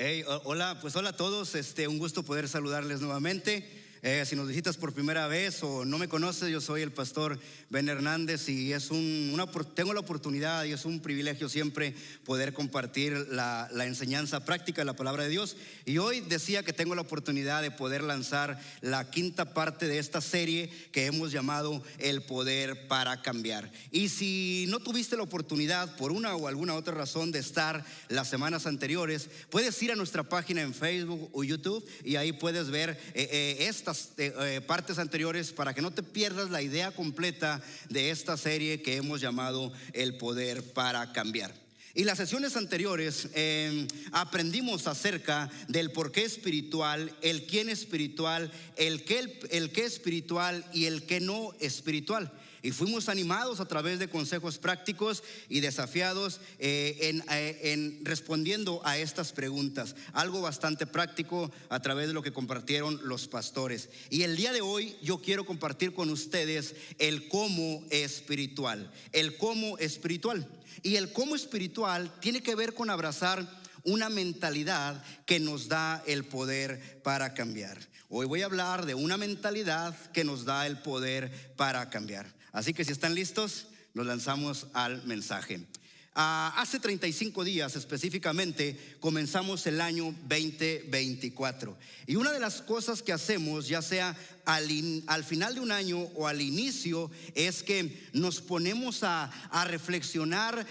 Hey, hola, pues hola a todos, un gusto poder saludarles nuevamente. Si nos visitas por primera vez o no me conoces, yo soy el pastor Ben Hernández y tengo la oportunidad y es un privilegio siempre poder compartir la enseñanza práctica de la palabra de Dios. Y hoy decía que tengo la oportunidad de poder lanzar la quinta parte de esta serie que hemos llamado El Poder para Cambiar. Y si no tuviste la oportunidad por una o alguna otra razón de estar las semanas anteriores, puedes ir a nuestra página en Facebook o YouTube y ahí puedes ver estas partes anteriores para que no te pierdas la idea completa de esta serie que hemos llamado El Poder para Cambiar. Y las sesiones anteriores aprendimos acerca del por qué espiritual, el quién espiritual, el qué espiritual y el qué no espiritual. Y fuimos animados a través de consejos prácticos y desafiados en respondiendo a estas preguntas. Algo bastante práctico a través de lo que compartieron los pastores. Y el día de hoy yo quiero compartir con ustedes el cómo espiritual. El cómo espiritual. Y el cómo espiritual tiene que ver con abrazar una mentalidad que nos da el poder para cambiar. Hoy voy a hablar de una mentalidad que nos da el poder para cambiar. Así que si están listos, nos lanzamos al mensaje. Hace 35 días específicamente comenzamos el año 2024. Y una de las cosas que hacemos, ya sea al final de un año o al inicio, es que nos ponemos a reflexionar,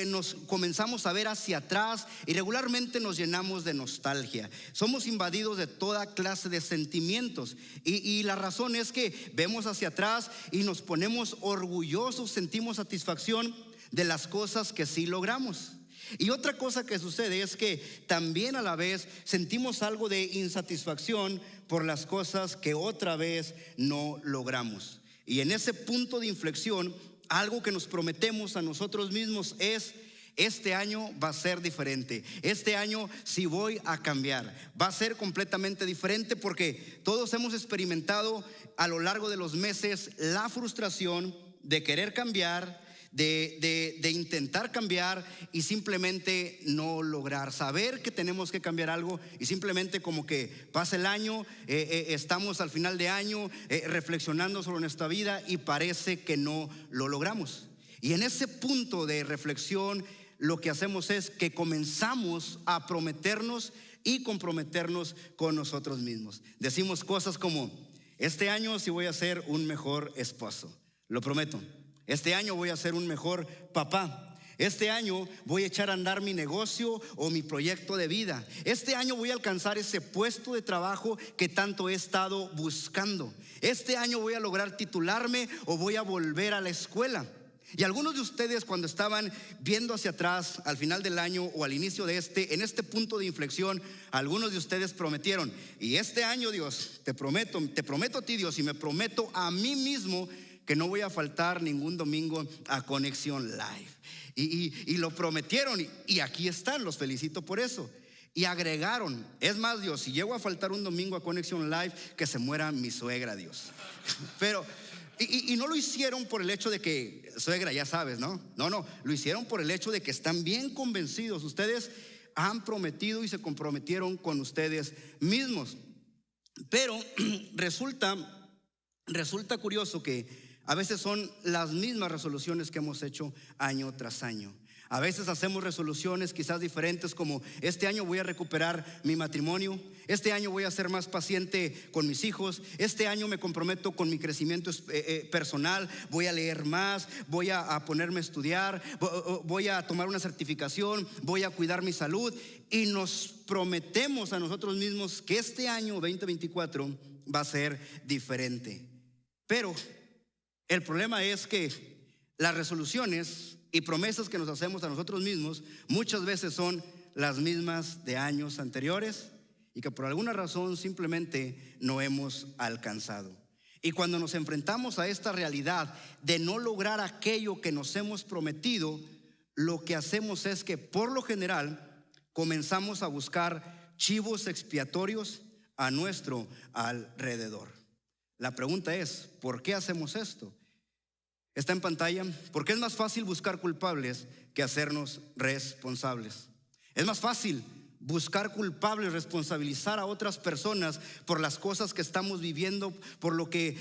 nos comenzamos a ver hacia atrás y regularmente nos llenamos de nostalgia. Somos invadidos de toda clase de sentimientos y la razón es que vemos hacia atrás y nos ponemos orgullosos, sentimos satisfacción de las cosas que sí logramos. Y otra cosa que sucede es que también a la vez sentimos algo de insatisfacción por las cosas que otra vez no logramos. Y en ese punto de inflexión, algo que nos prometemos a nosotros mismos es: este año va a ser diferente. Este año sí voy a cambiar. Va a ser completamente diferente porque todos hemos experimentado a lo largo de los meses la frustración de querer cambiar, de intentar cambiar y simplemente no lograr. Saber que tenemos que cambiar algo y simplemente como que pasa el año, estamos al final de año reflexionando sobre nuestra vida y parece que no lo logramos. Y en ese punto de reflexión lo que hacemos es que comenzamos a prometernos y comprometernos con nosotros mismos. Decimos cosas como: este año sí voy a ser un mejor esposo, lo prometo. Este año voy a ser un mejor papá. Este año voy a echar a andar mi negocio o mi proyecto de vida. Este año voy a alcanzar ese puesto de trabajo que tanto he estado buscando. Este año voy a lograr titularme o voy a volver a la escuela. Y algunos de ustedes, cuando estaban viendo hacia atrás al final del año o al inicio de en este punto de inflexión, algunos de ustedes prometieron: y este año, Dios, te prometo a ti, Dios, y me prometo a mí mismo que no voy a faltar ningún domingo a Conexión Live. Y lo prometieron y aquí están, los felicito por eso. Y agregaron: es más, Dios, si llego a faltar un domingo a Conexión Live, que se muera mi suegra, Dios. Pero y no lo hicieron por el hecho de que, suegra, ya sabes, ¿no? No, lo hicieron por el hecho de que están bien convencidos. Ustedes han prometido y se comprometieron con ustedes mismos. Pero resulta curioso que a veces son las mismas resoluciones que hemos hecho año tras año. A veces hacemos resoluciones quizás diferentes, como: este año voy a recuperar mi matrimonio, este año voy a ser más paciente con mis hijos, este año me comprometo con mi crecimiento personal, voy a leer más, voy a ponerme a estudiar, voy a tomar una certificación, voy a cuidar mi salud. Y nos prometemos a nosotros mismos que este año 2024 va a ser diferente. Pero el problema es que las resoluciones y promesas que nos hacemos a nosotros mismos muchas veces son las mismas de años anteriores y que por alguna razón simplemente no hemos alcanzado. Y cuando nos enfrentamos a esta realidad de no lograr aquello que nos hemos prometido, lo que hacemos es que por lo general comenzamos a buscar chivos expiatorios a nuestro alrededor. La pregunta es: ¿por qué hacemos esto? Está en pantalla. Porque es más fácil buscar culpables que hacernos responsables. Es más fácil buscar culpables, responsabilizar a otras personas por las cosas que estamos viviendo, por lo que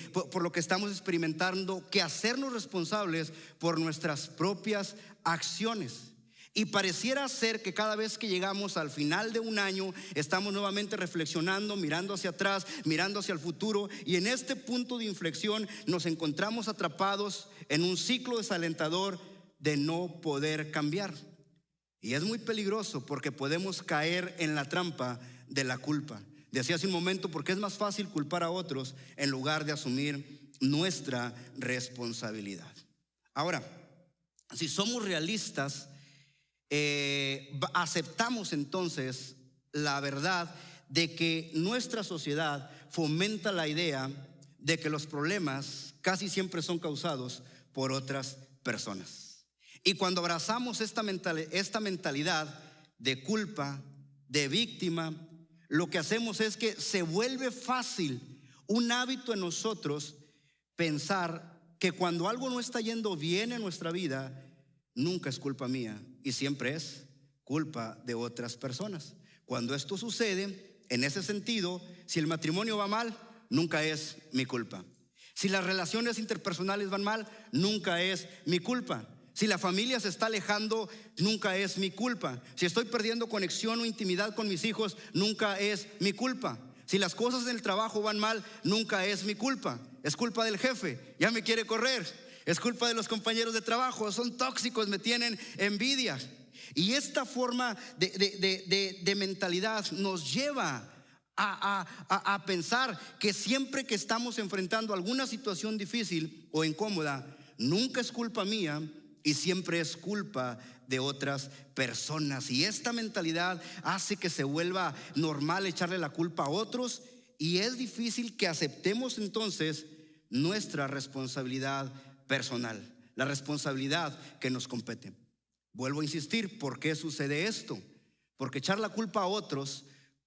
estamos experimentando, que hacernos responsables por nuestras propias acciones. Y pareciera ser que cada vez que llegamos al final de un año, estamos nuevamente reflexionando, mirando hacia atrás, mirando hacia el futuro, y en este punto de inflexión nos encontramos atrapados en un ciclo desalentador de no poder cambiar. Y es muy peligroso porque podemos caer en la trampa de la culpa. Decía hace un momento, porque es más fácil culpar a otros en lugar de asumir nuestra responsabilidad. Ahora, si somos realistas, aceptamos entonces la verdad de que nuestra sociedad fomenta la idea de que los problemas casi siempre son causados por otras personas. Y cuando abrazamos esta mentalidad de culpa, de víctima, lo que hacemos es que se vuelve fácil, un hábito en nosotros, pensar que cuando algo no está yendo bien en nuestra vida, nunca es culpa mía y siempre es culpa de otras personas. Cuando esto sucede, en ese sentido, si el matrimonio va mal, nunca es mi culpa. Si las relaciones interpersonales van mal, nunca es mi culpa. Si la familia se está alejando, nunca es mi culpa. Si estoy perdiendo conexión o intimidad con mis hijos, nunca es mi culpa. Si las cosas en el trabajo van mal, nunca es mi culpa. Es culpa del jefe, ya me quiere correr. Es culpa de los compañeros de trabajo, son tóxicos, me tienen envidia. Y esta forma de mentalidad nos lleva a pensar que siempre que estamos enfrentando alguna situación difícil o incómoda, nunca es culpa mía y siempre es culpa de otras personas. Y esta mentalidad hace que se vuelva normal echarle la culpa a otros, y es difícil que aceptemos entonces nuestra responsabilidad personal, la responsabilidad que nos compete. Vuelvo a insistir, ¿por qué sucede esto? Porque echar la culpa a otros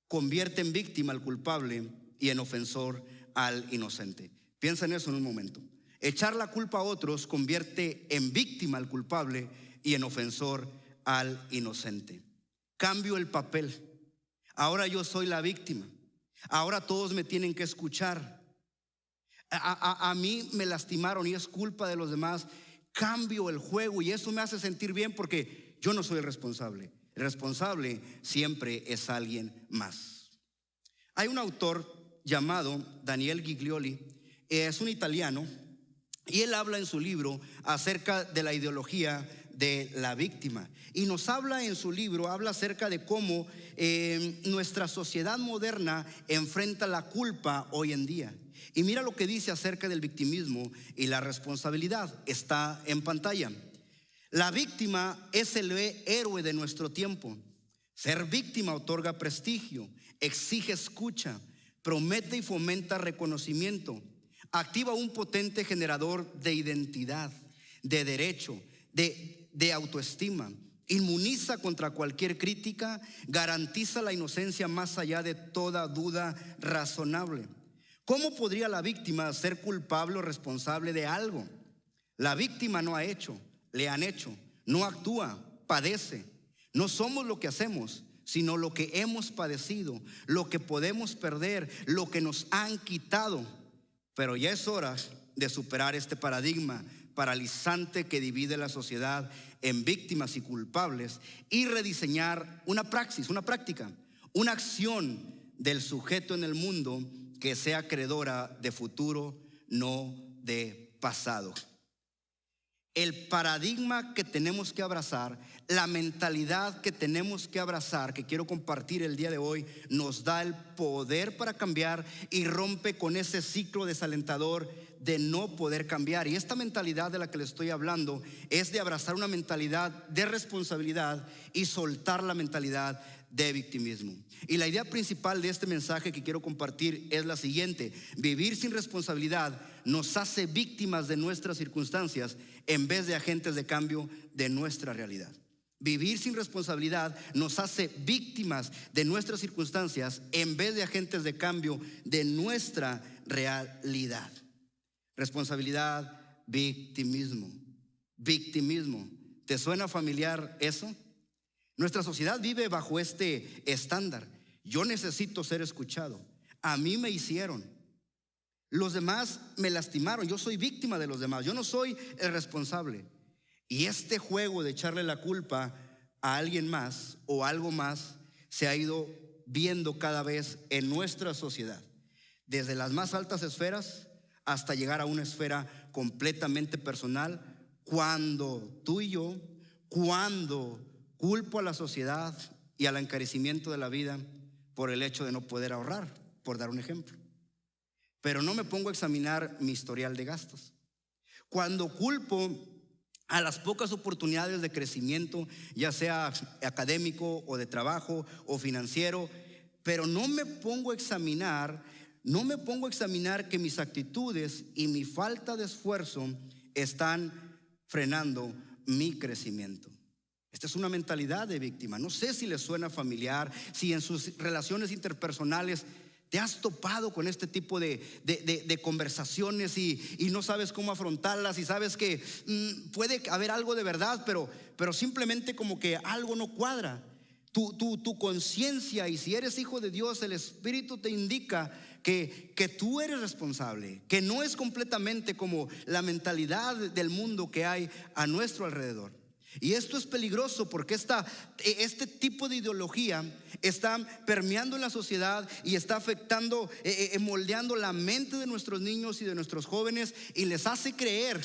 convierte en víctima al culpable y en ofensor al inocente. Piensa en eso en un momento. Echar la culpa a otros convierte en víctima al culpable y en ofensor al inocente. Cambio el papel. Ahora yo soy la víctima. Ahora todos me tienen que escuchar. A mí me lastimaron y es culpa de los demás. Cambio el juego y eso me hace sentir bien porque yo no soy el responsable. El responsable siempre es alguien más. Hay un autor llamado Daniel Giglioli, es un italiano, y él habla en su libro acerca de la ideología de la víctima. Y nos habla en su libro, habla acerca de cómo nuestra sociedad moderna enfrenta la culpa hoy en día. Y mira lo que dice acerca del victimismo y la responsabilidad. Está en pantalla. La víctima es el héroe de nuestro tiempo. Ser víctima otorga prestigio, exige escucha, promete y fomenta reconocimiento. Activa un potente generador de identidad, de derecho, de autoestima. Inmuniza contra cualquier crítica, garantiza la inocencia más allá de toda duda razonable. ¿Cómo podría la víctima ser culpable o responsable de algo? La víctima no ha hecho, le han hecho, no actúa, padece. No somos lo que hacemos, sino lo que hemos padecido, lo que podemos perder, lo que nos han quitado. Pero ya es hora de superar este paradigma paralizante que divide la sociedad en víctimas y culpables y rediseñar una praxis, una práctica, una acción del sujeto en el mundo que sea acreedora de futuro, no de pasado. El paradigma que tenemos que abrazar, la mentalidad que tenemos que abrazar, que quiero compartir el día de hoy, nos da el poder para cambiar y rompe con ese ciclo desalentador de no poder cambiar. Y esta mentalidad de la que les estoy hablando es de abrazar una mentalidad de responsabilidad y soltar la mentalidad de victimismo. Y la idea principal de este mensaje que quiero compartir es la siguiente: vivir sin responsabilidad nos hace víctimas de nuestras circunstancias en vez de agentes de cambio de nuestra realidad. Vivir sin responsabilidad nos hace víctimas de nuestras circunstancias en vez de agentes de cambio de nuestra realidad. Responsabilidad, victimismo. Victimismo. ¿Te suena familiar eso? Nuestra sociedad vive bajo este estándar. Yo necesito ser escuchado. A mí me hicieron. Los demás me lastimaron. Yo soy víctima de los demás. Yo no soy el responsable. Y este juego de echarle la culpa a alguien más o algo más se ha ido viendo cada vez en nuestra sociedad, desde las más altas esferas hasta llegar a una esfera completamente personal, cuando tú y yo, cuando culpo a la sociedad y al encarecimiento de la vida por el hecho de no poder ahorrar, por dar un ejemplo. Pero no me pongo a examinar mi historial de gastos. Cuando culpo a las pocas oportunidades de crecimiento, ya sea académico o de trabajo o financiero, pero no me pongo a examinar que mis actitudes y mi falta de esfuerzo están frenando mi crecimiento. Esta es una mentalidad de víctima. No sé si les suena familiar, si en sus relaciones interpersonales te has topado con este tipo de conversaciones y no sabes cómo afrontarlas, y sabes que puede haber algo de verdad, pero simplemente como que algo no cuadra. Tu conciencia, y si eres hijo de Dios, el Espíritu te indica que tú eres responsable, que no es completamente como la mentalidad del mundo que hay a nuestro alrededor. Y esto es peligroso porque este tipo de ideología está permeando en la sociedad y está afectando, moldeando la mente de nuestros niños y de nuestros jóvenes, y les hace creer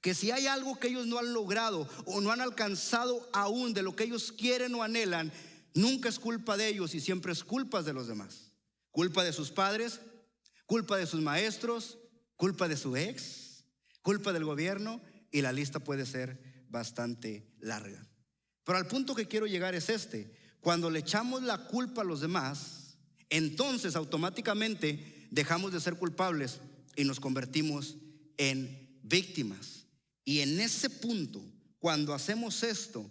que si hay algo que ellos no han logrado o no han alcanzado aún de lo que ellos quieren o anhelan, nunca es culpa de ellos y siempre es culpa de los demás. Culpa de sus padres, culpa de sus maestros, culpa de su ex, culpa del gobierno, y la lista puede ser bastante larga. Pero al punto que quiero llegar es cuando le echamos la culpa a los demás, entonces automáticamente dejamos de ser culpables y nos convertimos en víctimas. Y en ese punto, cuando hacemos esto,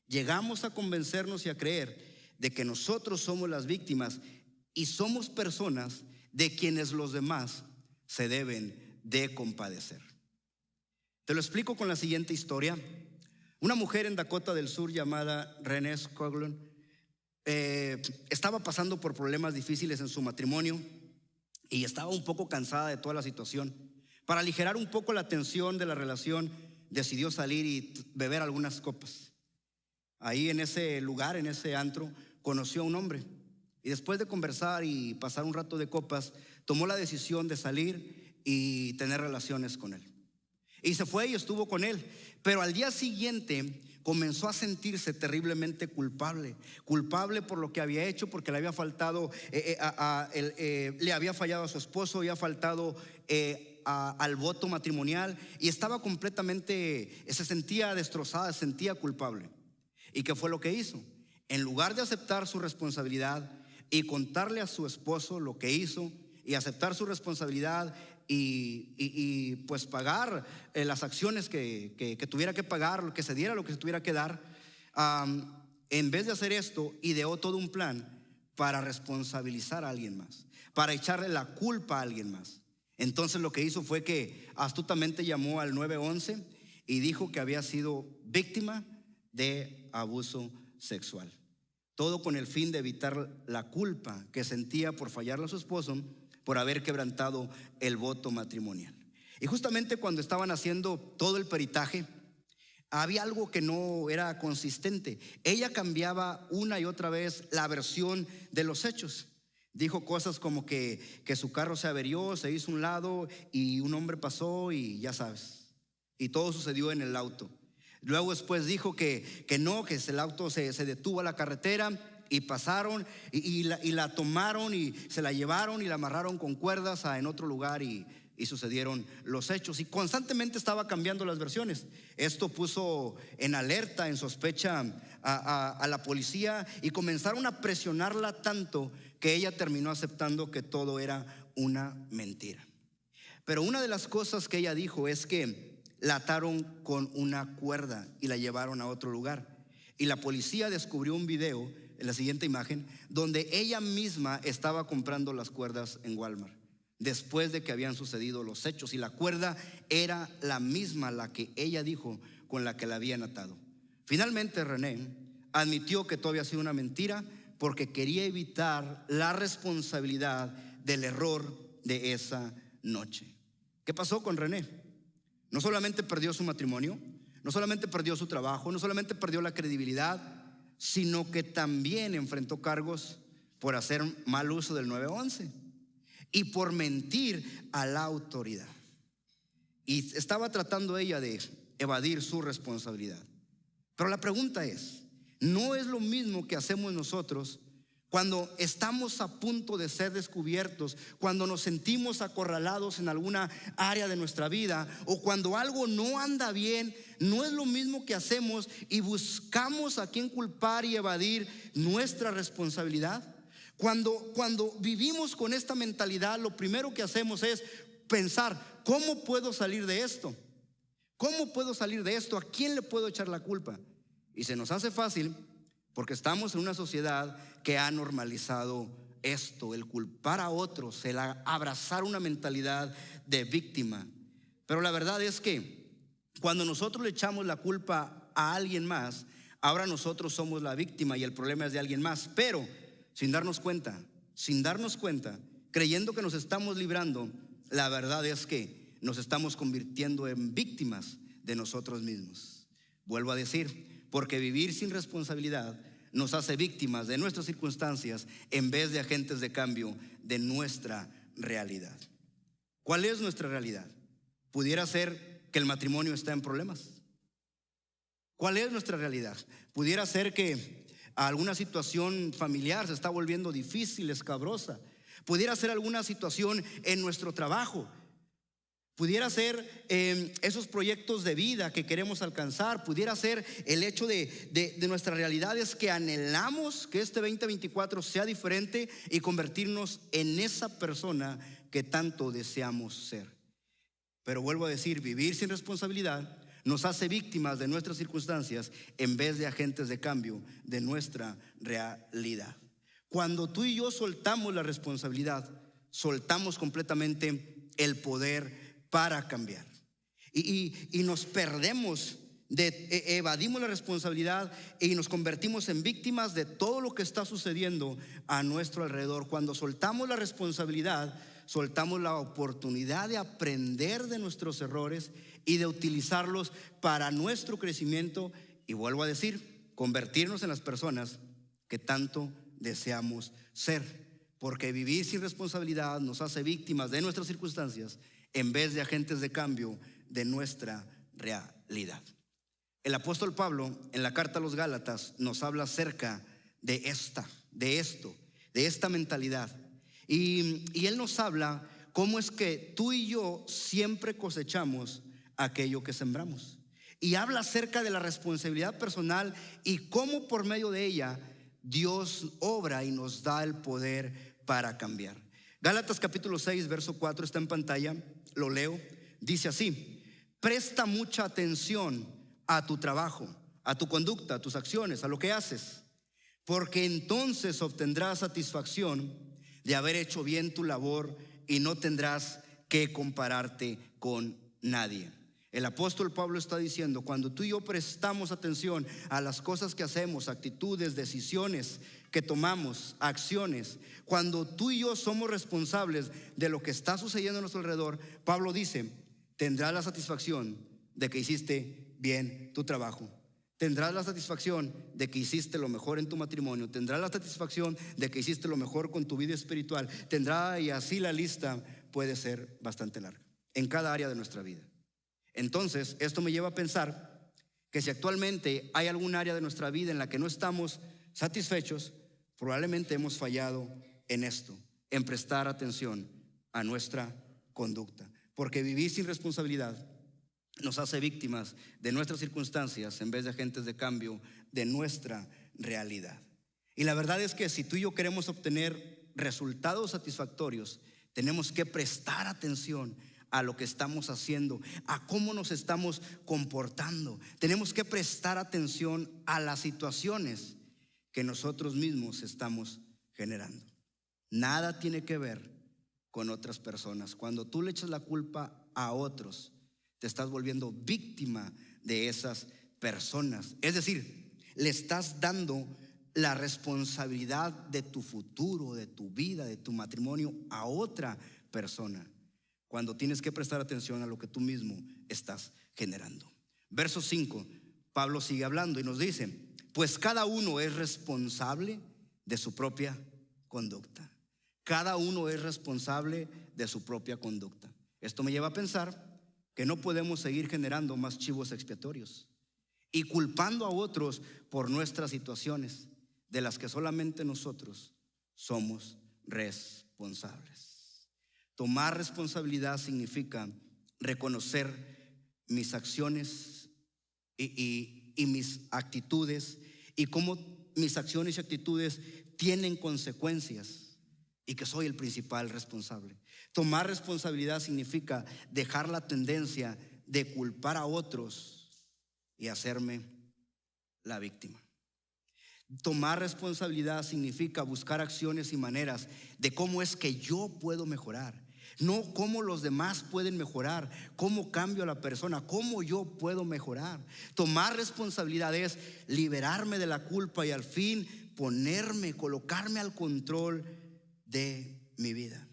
llegamos a convencernos y a creer de que nosotros somos las víctimas y somos personas de quienes los demás se deben de compadecer. Te lo explico con la siguiente historia. Una mujer en Dakota del Sur llamada Renee Skoglund estaba pasando por problemas difíciles en su matrimonio y estaba un poco cansada de toda la situación. Para aligerar un poco la tensión de la relación, decidió salir y beber algunas copas. Ahí en ese lugar, en ese antro, conoció a un hombre, y después de conversar y pasar un rato de copas, tomó la decisión de salir y tener relaciones con él. Y se fue y estuvo con él. Pero al día siguiente comenzó a sentirse terriblemente culpable por lo que había hecho, porque le había faltado, le había fallado a su esposo, había faltado al voto matrimonial, y estaba completamente, se sentía destrozada, se sentía culpable. ¿Y qué fue lo que hizo? En lugar de aceptar su responsabilidad y contarle a su esposo lo que hizo y aceptar su responsabilidad y pues pagar las acciones que tuviera que pagar, lo que se diera, lo que se tuviera que dar, en vez de hacer esto, ideó todo un plan para responsabilizar a alguien más, para echarle la culpa a alguien más. Entonces lo que hizo fue que astutamente llamó al 911 y dijo que había sido víctima de abuso sexual. Todo con el fin de evitar la culpa que sentía por fallarle a su esposo, por haber quebrantado el voto matrimonial. Y justamente cuando estaban haciendo todo el peritaje, había algo que no era consistente. Ella cambiaba una y otra vez la versión de los hechos. Dijo cosas como que su carro se averió, se hizo un lado y un hombre pasó y ya sabes. Y todo sucedió en el auto. Luego después dijo que no, que el auto se detuvo a la carretera y pasaron y la tomaron y se la llevaron y la amarraron con cuerdas en otro lugar y sucedieron los hechos. Y constantemente estaba cambiando las versiones. Esto puso en alerta, en sospecha a la policía, y comenzaron a presionarla tanto que ella terminó aceptando que todo era una mentira. Pero una de las cosas que ella dijo es que la ataron con una cuerda y la llevaron a otro lugar. Y la policía descubrió un video, en la siguiente imagen, donde ella misma estaba comprando las cuerdas en Walmart, después de que habían sucedido los hechos. Y la cuerda era la misma, la que ella dijo, con la que la habían atado. Finalmente Renee admitió que todo había sido una mentira porque quería evitar la responsabilidad del error de esa noche. ¿Qué pasó con René? No solamente perdió su matrimonio, no solamente perdió su trabajo, no solamente perdió la credibilidad, sino que también enfrentó cargos por hacer mal uso del 911 y por mentir a la autoridad. Y estaba tratando ella de evadir su responsabilidad. Pero la pregunta es, ¿no es lo mismo que hacemos nosotros cuando estamos a punto de ser descubiertos, cuando nos sentimos acorralados en alguna área de nuestra vida, o cuando algo no anda bien? ¿No es lo mismo que hacemos y buscamos a quién culpar y evadir nuestra responsabilidad? Cuando vivimos con esta mentalidad, lo primero que hacemos es pensar, ¿cómo puedo salir de esto? ¿Cómo puedo salir de esto? ¿A quién le puedo echar la culpa? Y se nos hace fácil porque estamos en una sociedad que ha normalizado esto, el culpar a otros, el abrazar una mentalidad de víctima. Pero la verdad es que cuando nosotros le echamos la culpa a alguien más, ahora nosotros somos la víctima y el problema es de alguien más. Pero sin darnos cuenta, creyendo que nos estamos librando, la verdad es que nos estamos convirtiendo en víctimas de nosotros mismos. Vuelvo a decir, porque vivir sin responsabilidad nos hace víctimas de nuestras circunstancias en vez de agentes de cambio de nuestra realidad. ¿Cuál es nuestra realidad? Pudiera ser que el matrimonio está en problemas. ¿Cuál es nuestra realidad? Pudiera ser que alguna situación familiar se está volviendo difícil, escabrosa. Pudiera ser alguna situación en nuestro trabajo. Pudiera ser esos proyectos de vida que queremos alcanzar. Pudiera ser el hecho de nuestras realidades que anhelamos que este 2024 sea diferente y convertirnos en esa persona que tanto deseamos ser. Pero vuelvo a decir, vivir sin responsabilidad nos hace víctimas de nuestras circunstancias en vez de agentes de cambio de nuestra realidad. Cuando tú y yo soltamos la responsabilidad, soltamos completamente el poder para cambiar. Y nos perdemos, evadimos la responsabilidad y nos convertimos en víctimas de todo lo que está sucediendo a nuestro alrededor. Cuando soltamos la responsabilidad, soltamos la oportunidad de aprender de nuestros errores y de utilizarlos para nuestro crecimiento. Y vuelvo a decir, convertirnos en las personas que tanto deseamos ser. Porque vivir sin responsabilidad nos hace víctimas de nuestras circunstancias en vez de agentes de cambio de nuestra realidad. El apóstol Pablo en la carta a los Gálatas nos habla acerca de esta mentalidad. Y él nos habla cómo es que tú y yo siempre cosechamos aquello que sembramos. Y habla acerca de la responsabilidad personal y cómo por medio de ella Dios obra y nos da el poder para cambiar. Gálatas capítulo 6, verso 4 está en pantalla, lo leo, dice así: presta mucha atención a tu trabajo, a tu conducta, a tus acciones, a lo que haces, porque entonces obtendrás satisfacción de haber hecho bien tu labor y no tendrás que compararte con nadie. El apóstol Pablo está diciendo, cuando tú y yo prestamos atención a las cosas que hacemos, actitudes, decisiones que tomamos, acciones, cuando tú y yo somos responsables de lo que está sucediendo a nuestro alrededor, Pablo dice, tendrás la satisfacción de que hiciste bien tu trabajo. Tendrás la satisfacción de que hiciste lo mejor en tu matrimonio. Tendrás la satisfacción de que hiciste lo mejor con tu vida espiritual. Y así la lista puede ser bastante larga en cada área de nuestra vida. Entonces, esto me lleva a pensar que si actualmente hay algún área de nuestra vida en la que no estamos satisfechos, probablemente hemos fallado en esto, en prestar atención a nuestra conducta. Porque vivir sin responsabilidad nos hace víctimas de nuestras circunstancias en vez de agentes de cambio de nuestra realidad. Y la verdad es que si tú y yo queremos obtener resultados satisfactorios, tenemos que prestar atención a lo que estamos haciendo, a cómo nos estamos comportando. Tenemos que prestar atención a las situaciones que nosotros mismos estamos generando. Nada tiene que ver con otras personas. Cuando tú le echas la culpa a otros, te estás volviendo víctima de esas personas. Es decir, le estás dando la responsabilidad de tu futuro, de tu vida, de tu matrimonio a otra persona, cuando tienes que prestar atención a lo que tú mismo estás generando. Verso 5, Pablo sigue hablando y nos dice: pues cada uno es responsable de su propia conducta. Cada uno es responsable de su propia conducta. Esto me lleva a pensar que no podemos seguir generando más chivos expiatorios y culpando a otros por nuestras situaciones, de las que solamente nosotros somos responsables. Tomar responsabilidad significa reconocer mis acciones y mis actitudes, y cómo mis acciones y actitudes tienen consecuencias, y que soy el principal responsable. Tomar responsabilidad significa dejar la tendencia de culpar a otros y hacerme la víctima. Tomar responsabilidad significa buscar acciones y maneras de cómo es que yo puedo mejorar, no cómo los demás pueden mejorar, cómo cambio a la persona, cómo yo puedo mejorar. Tomar responsabilidad es liberarme de la culpa y al fin colocarme al control de mi vida.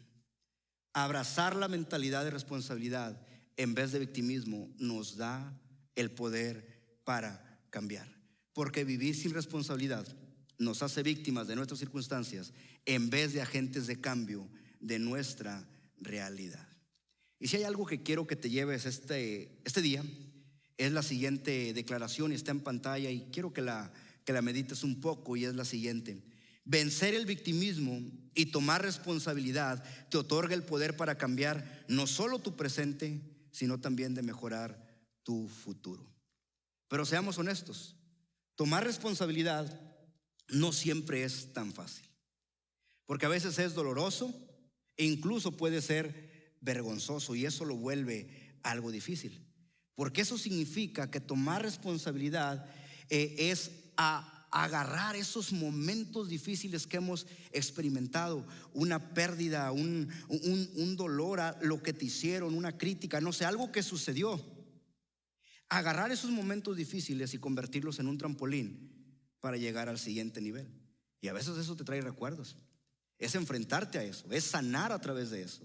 Abrazar la mentalidad de responsabilidad en vez de victimismo nos da el poder para cambiar. Porque vivir sin responsabilidad nos hace víctimas de nuestras circunstancias en vez de agentes de cambio de nuestra realidad. Y si hay algo que quiero que te lleves este día, es la siguiente declaración, y está en pantalla y quiero que la medites un poco, y es la siguiente: vencer el victimismo y tomar responsabilidad te otorga el poder para cambiar no solo tu presente, sino también de mejorar tu futuro. Pero seamos honestos, tomar responsabilidad no siempre es tan fácil, porque a veces es doloroso e incluso puede ser vergonzoso, y eso lo vuelve algo difícil, porque eso significa que tomar responsabilidad es agarrar esos momentos difíciles que hemos experimentado, una pérdida, un dolor, a lo que te hicieron, una crítica, no sé, algo que sucedió. Agarrar esos momentos difíciles y convertirlos en un trampolín para llegar al siguiente nivel. Y a veces eso te trae recuerdos, es enfrentarte a eso, es sanar a través de eso.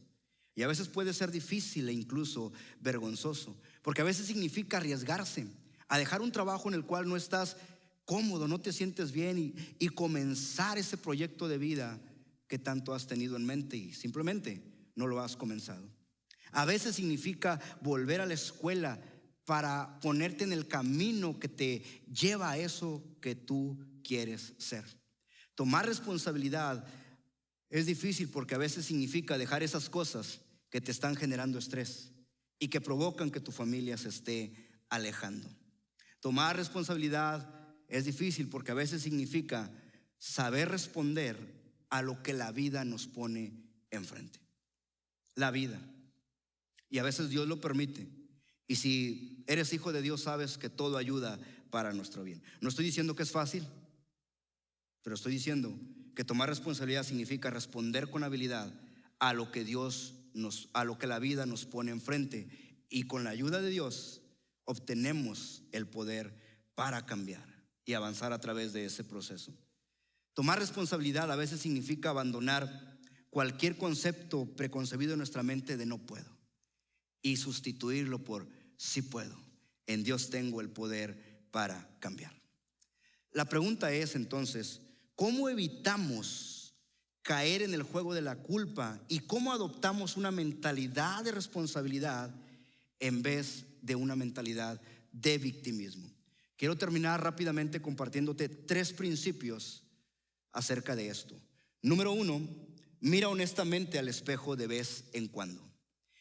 Y a veces puede ser difícil e incluso vergonzoso, porque a veces significa arriesgarse a dejar un trabajo en el cual no estás cómodo, no te sientes bien, y comenzar ese proyecto de vida que tanto has tenido en mente y simplemente no lo has comenzado. A veces significa volver a la escuela para ponerte en el camino que te lleva a eso que tú quieres ser. Tomar responsabilidad es difícil porque a veces significa dejar esas cosas que te están generando estrés y que provocan que tu familia se esté alejando. Tomar responsabilidad es difícil porque a veces significa saber responder a lo que la vida nos pone enfrente. La vida. Y a veces Dios lo permite. Y si eres hijo de Dios, sabes que todo ayuda para nuestro bien. No estoy diciendo que es fácil, pero estoy diciendo que tomar responsabilidad significa responder con habilidad a lo que a lo que la vida nos pone enfrente. Y con la ayuda de Dios obtenemos el poder para cambiar y avanzar a través de ese proceso. Tomar responsabilidad a veces significa abandonar cualquier concepto preconcebido en nuestra mente de no puedo y sustituirlo por sí puedo. En Dios tengo el poder para cambiar. La pregunta es entonces, ¿cómo evitamos caer en el juego de la culpa y cómo adoptamos una mentalidad de responsabilidad en vez de una mentalidad de victimismo? Quiero terminar rápidamente compartiéndote 3 principios acerca de esto. Número 1, mira honestamente al espejo de vez en cuando.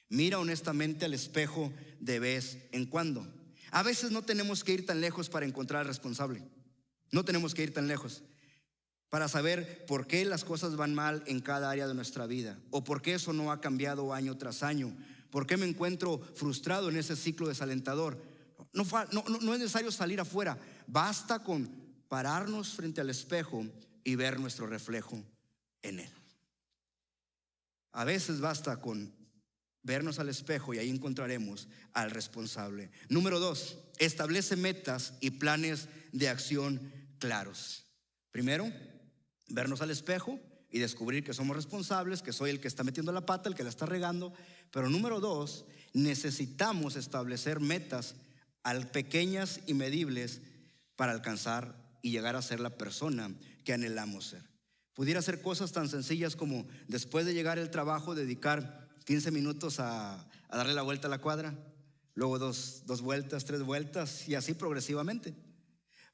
Mira honestamente al espejo de vez en cuando. A veces no tenemos que ir tan lejos para encontrar al responsable. No tenemos que ir tan lejos para saber por qué las cosas van mal en cada área de nuestra vida, o por qué eso no ha cambiado año tras año, por qué me encuentro frustrado en ese ciclo desalentador. No es necesario salir afuera, basta con pararnos frente al espejo y ver nuestro reflejo en él. A veces basta con vernos al espejo y ahí encontraremos al responsable. Número 2, establece metas y planes de acción claros. Primero, vernos al espejo y descubrir que somos responsables, que soy el que está metiendo la pata, el que la está regando. Pero número dos, necesitamos establecer metas pequeñas y medibles para alcanzar y llegar a ser la persona que anhelamos ser. Pudiera ser cosas tan sencillas como después de llegar al trabajo dedicar 15 minutos a darle la vuelta a la cuadra, luego dos vueltas, 3 vueltas y así progresivamente.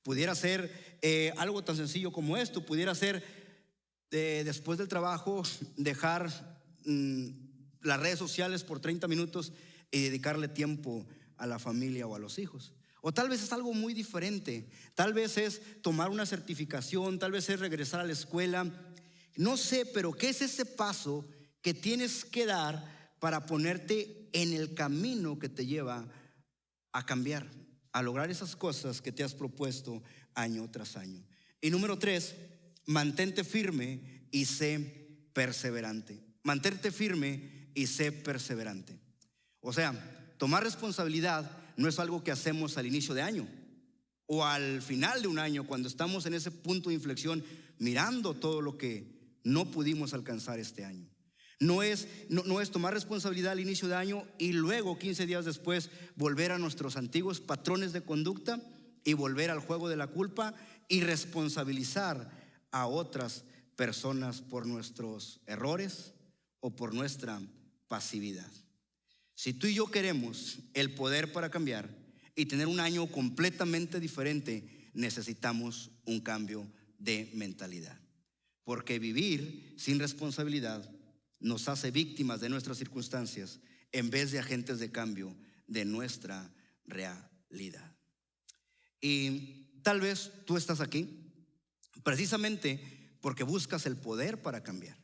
Pudiera ser algo tan sencillo como esto. Pudiera ser después del trabajo dejar las redes sociales por 30 minutos y dedicarle tiempo a la familia o a los hijos. O tal vez es algo muy diferente. Tal vez es tomar una certificación, tal vez es regresar a la escuela. No sé, pero ¿qué es ese paso que tienes que dar para ponerte en el camino que te lleva a cambiar, a lograr esas cosas que te has propuesto año tras año? Y número 3, mantente firme y sé perseverante. Mantente firme y sé perseverante. O sea, tomar responsabilidad no es algo que hacemos al inicio de año o al final de un año, cuando estamos en ese punto de inflexión mirando todo lo que no pudimos alcanzar este año. No es tomar responsabilidad al inicio de año y luego 15 días después volver a nuestros antiguos patrones de conducta y volver al juego de la culpa y responsabilizar a otras personas por nuestros errores o por nuestra pasividad. Si tú y yo queremos el poder para cambiar y tener un año completamente diferente, necesitamos un cambio de mentalidad. Porque vivir sin responsabilidad nos hace víctimas de nuestras circunstancias en vez de agentes de cambio de nuestra realidad. Y tal vez tú estás aquí precisamente porque buscas el poder para cambiar.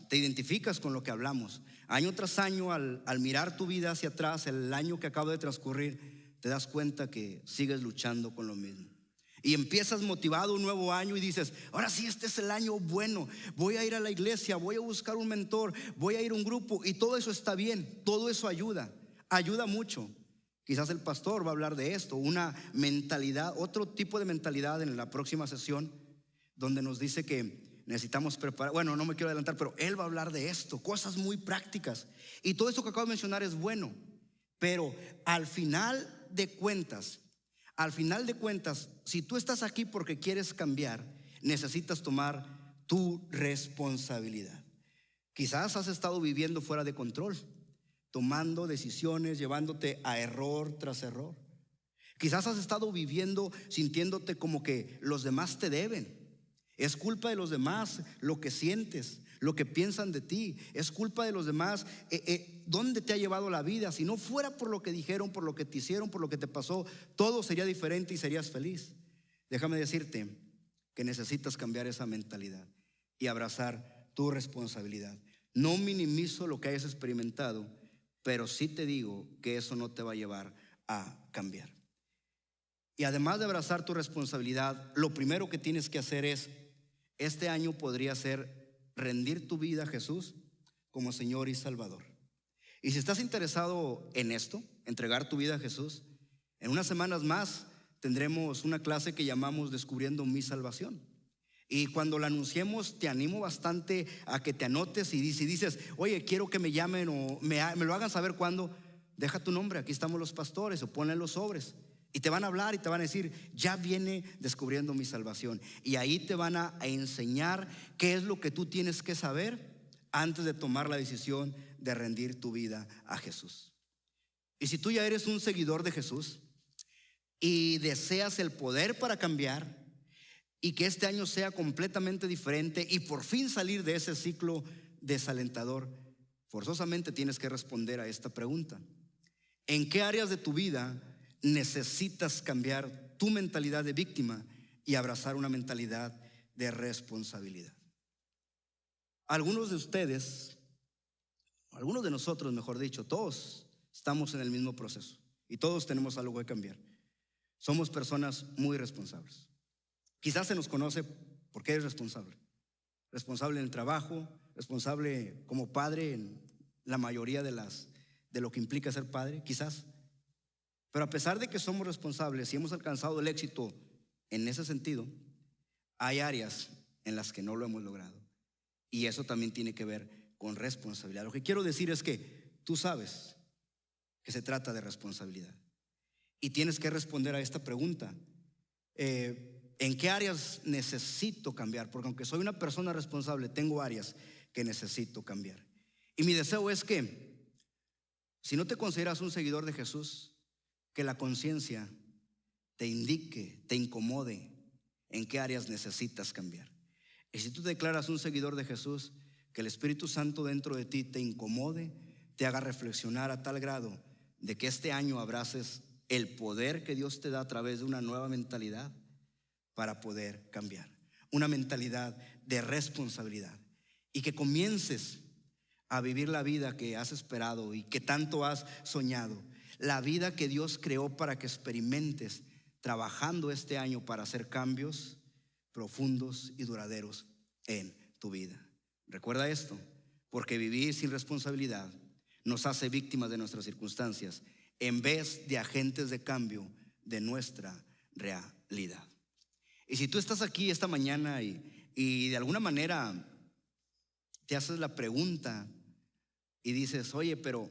Te identificas con lo que hablamos. Año tras año, al mirar tu vida hacia atrás, el año que acaba de transcurrir, te das cuenta que sigues luchando con lo mismo. Y empiezas motivado un nuevo año y dices: ahora sí, este es el año bueno. Voy a ir a la iglesia, voy a buscar un mentor, voy a ir a un grupo. Y todo eso está bien, todo eso ayuda mucho. Quizás el pastor va a hablar de esto, una mentalidad, otro tipo de mentalidad en la próxima sesión, donde nos dice que necesitamos preparar. Bueno, no me quiero adelantar, pero él va a hablar de esto, cosas muy prácticas. Y todo esto que acabo de mencionar es bueno, pero al final de cuentas, si tú estás aquí porque quieres cambiar, necesitas tomar tu responsabilidad. Quizás has estado viviendo fuera de control, tomando decisiones, llevándote a error tras error. Quizás has estado viviendo sintiéndote como que los demás te deben. Es culpa de los demás lo que sientes, lo que piensan de ti. Es culpa de los demás dónde te ha llevado la vida. Si no fuera por lo que dijeron, por lo que te hicieron, por lo que te pasó, todo sería diferente y serías feliz. Déjame decirte que necesitas cambiar esa mentalidad y abrazar tu responsabilidad. No minimizo lo que hayas experimentado, pero sí te digo que eso no te va a llevar a cambiar. Y además de abrazar tu responsabilidad, lo primero que tienes que hacer es, este año podría ser rendir tu vida a Jesús como Señor y Salvador. Y si estás interesado en esto, entregar tu vida a Jesús, en unas semanas más tendremos una clase que llamamos Descubriendo mi Salvación. Y cuando la anunciemos, te animo bastante a que te anotes y si dices: oye, quiero que me llamen o me lo hagan saber cuándo, deja tu nombre, aquí estamos los pastores, o ponle en los sobres. Y te van a hablar y te van a decir: ya viene Descubriendo mi Salvación. Y ahí te van a enseñar qué es lo que tú tienes que saber antes de tomar la decisión de rendir tu vida a Jesús. Y si tú ya eres un seguidor de Jesús y deseas el poder para cambiar y que este año sea completamente diferente y por fin salir de ese ciclo desalentador, forzosamente tienes que responder a esta pregunta: ¿en qué áreas de tu vida necesitas cambiar tu mentalidad de víctima y abrazar una mentalidad de responsabilidad? Algunos de ustedes, algunos de nosotros, mejor dicho, todos estamos en el mismo proceso y todos tenemos algo que cambiar. Somos personas muy responsables. Quizás se nos conoce porque eres responsable. Responsable en el trabajo, responsable como padre en la mayoría de lo que implica ser padre, quizás. Pero a pesar de que somos responsables y hemos alcanzado el éxito en ese sentido, hay áreas en las que no lo hemos logrado. Y eso también tiene que ver con responsabilidad. Lo que quiero decir es que tú sabes que se trata de responsabilidad. Y tienes que responder a esta pregunta. ¿En qué áreas necesito cambiar? Porque aunque soy una persona responsable, tengo áreas que necesito cambiar. Y mi deseo es que, si no te consideras un seguidor de Jesús, que la conciencia te indique, te incomode en qué áreas necesitas cambiar. Y si tú te declaras un seguidor de Jesús, que el Espíritu Santo dentro de ti te incomode, te haga reflexionar a tal grado de que este año abraces el poder que Dios te da a través de una nueva mentalidad para poder cambiar. Una mentalidad de responsabilidad. Y que comiences a vivir la vida que has esperado y que tanto has soñado. La vida que Dios creó para que experimentes trabajando este año para hacer cambios profundos y duraderos en tu vida. Recuerda esto, porque vivir sin responsabilidad nos hace víctimas de nuestras circunstancias en vez de agentes de cambio de nuestra realidad. Y si tú estás aquí esta mañana y de alguna manera te haces la pregunta y dices, oye, pero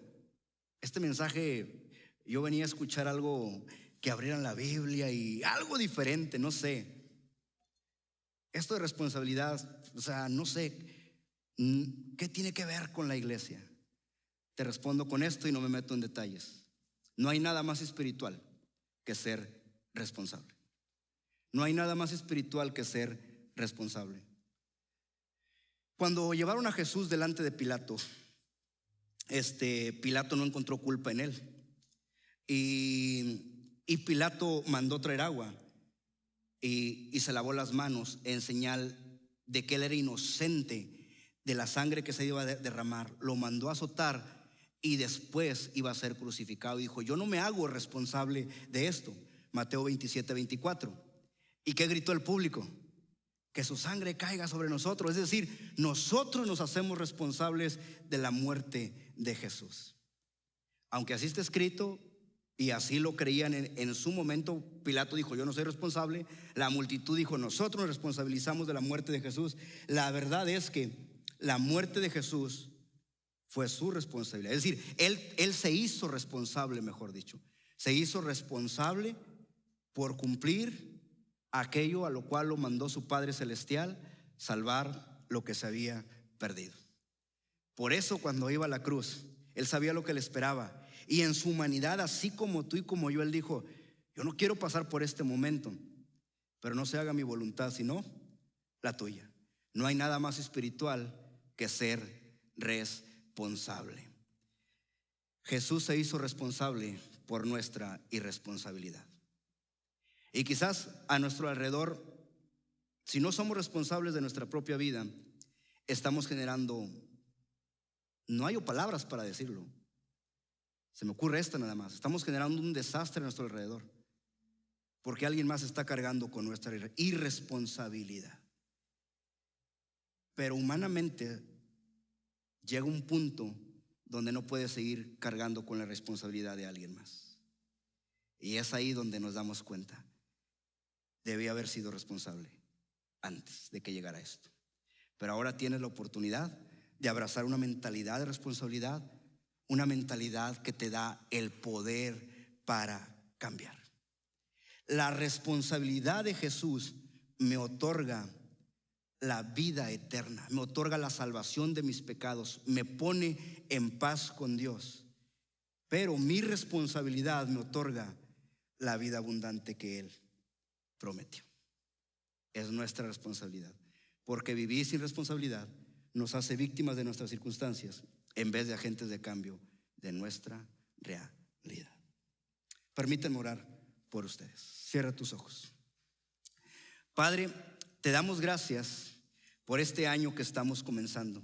este mensaje, yo venía a escuchar algo que abrieran la Biblia y algo diferente, no sé. Esto de responsabilidad, o sea, no sé, ¿qué tiene que ver con la iglesia? Te respondo con esto y no me meto en detalles. No hay nada más espiritual que ser responsable. No hay nada más espiritual que ser responsable. Cuando llevaron a Jesús delante de Pilato, Pilato no encontró culpa en él. Y Pilato mandó traer agua y se lavó las manos en señal de que él era inocente de la sangre que se iba a derramar. Lo mandó a azotar y después iba a ser crucificado. Y dijo, yo no me hago responsable de esto. Mateo 27-24. ¿Y qué gritó el público? Que su sangre caiga sobre nosotros. Es decir, nosotros nos hacemos responsables de la muerte de Jesús. Aunque así está escrito y así lo creían en su momento, Pilato dijo, yo no soy responsable. La multitud dijo, nosotros nos responsabilizamos de la muerte de Jesús. La verdad es que la muerte de Jesús fue su responsabilidad. Es decir, él se hizo responsable, mejor dicho. Se hizo responsable por cumplir aquello a lo cual lo mandó su Padre Celestial, salvar lo que se había perdido. Por eso cuando iba a la cruz, él sabía lo que le esperaba. Y en su humanidad, así como tú y como yo, él dijo, yo no quiero pasar por este momento, pero no se haga mi voluntad, sino la tuya. No hay nada más espiritual que ser responsable. Jesús se hizo responsable por nuestra irresponsabilidad. Y quizás a nuestro alrededor, si no somos responsables de nuestra propia vida, estamos generando, no hay palabras para decirlo, se me ocurre esta nada más, estamos generando un desastre a nuestro alrededor, porque alguien más está cargando con nuestra irresponsabilidad. Pero humanamente llega un punto donde no puedes seguir cargando con la responsabilidad de alguien más. Y es ahí donde nos damos cuenta. Debí haber sido responsable antes de que llegara esto. Pero ahora tienes la oportunidad de abrazar una mentalidad de responsabilidad, una mentalidad que te da el poder para cambiar. La responsabilidad de Jesús me otorga la vida eterna, me otorga la salvación de mis pecados, me pone en paz con Dios. Pero mi responsabilidad me otorga la vida abundante que Él prometió. Es nuestra responsabilidad, porque vivir sin responsabilidad nos hace víctimas de nuestras circunstancias en vez de agentes de cambio de nuestra realidad. Permítanme orar por ustedes. Cierra tus ojos. Padre, te damos gracias por este año que estamos comenzando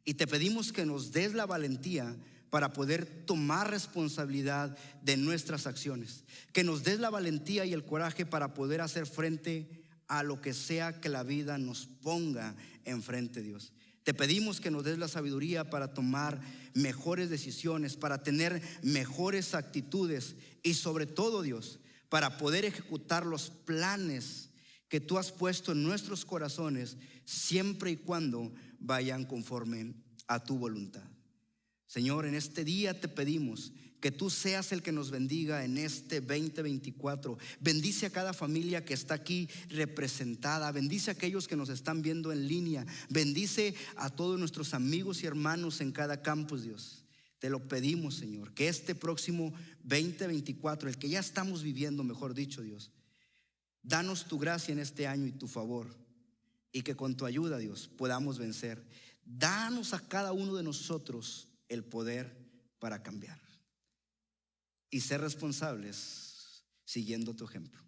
y te pedimos que nos des la valentía para poder tomar responsabilidad de nuestras acciones, que nos des la valentía y el coraje para poder hacer frente a lo que sea que la vida nos ponga enfrente, Dios. Te pedimos que nos des la sabiduría para tomar mejores decisiones, para tener mejores actitudes y sobre todo, Dios, para poder ejecutar los planes que tú has puesto en nuestros corazones, siempre y cuando vayan conforme a tu voluntad. Señor, en este día te pedimos que tú seas el que nos bendiga en este 2024. Bendice a cada familia que está aquí representada. Bendice a aquellos que nos están viendo en línea. Bendice a todos nuestros amigos y hermanos en cada campus, Dios. Te lo pedimos, Señor, que este próximo 2024, el que ya estamos viviendo, mejor dicho, Dios, danos tu gracia en este año y tu favor, y que con tu ayuda, Dios, podamos vencer. Danos a cada uno de nosotros el poder para cambiar y ser responsables siguiendo tu ejemplo.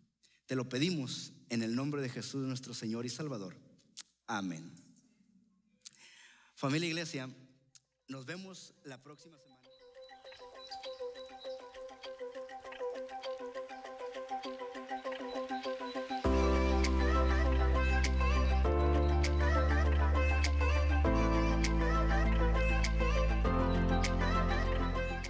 Te lo pedimos en el nombre de Jesús, nuestro Señor y Salvador. Amén. Familia Iglesia, nos vemos la próxima semana.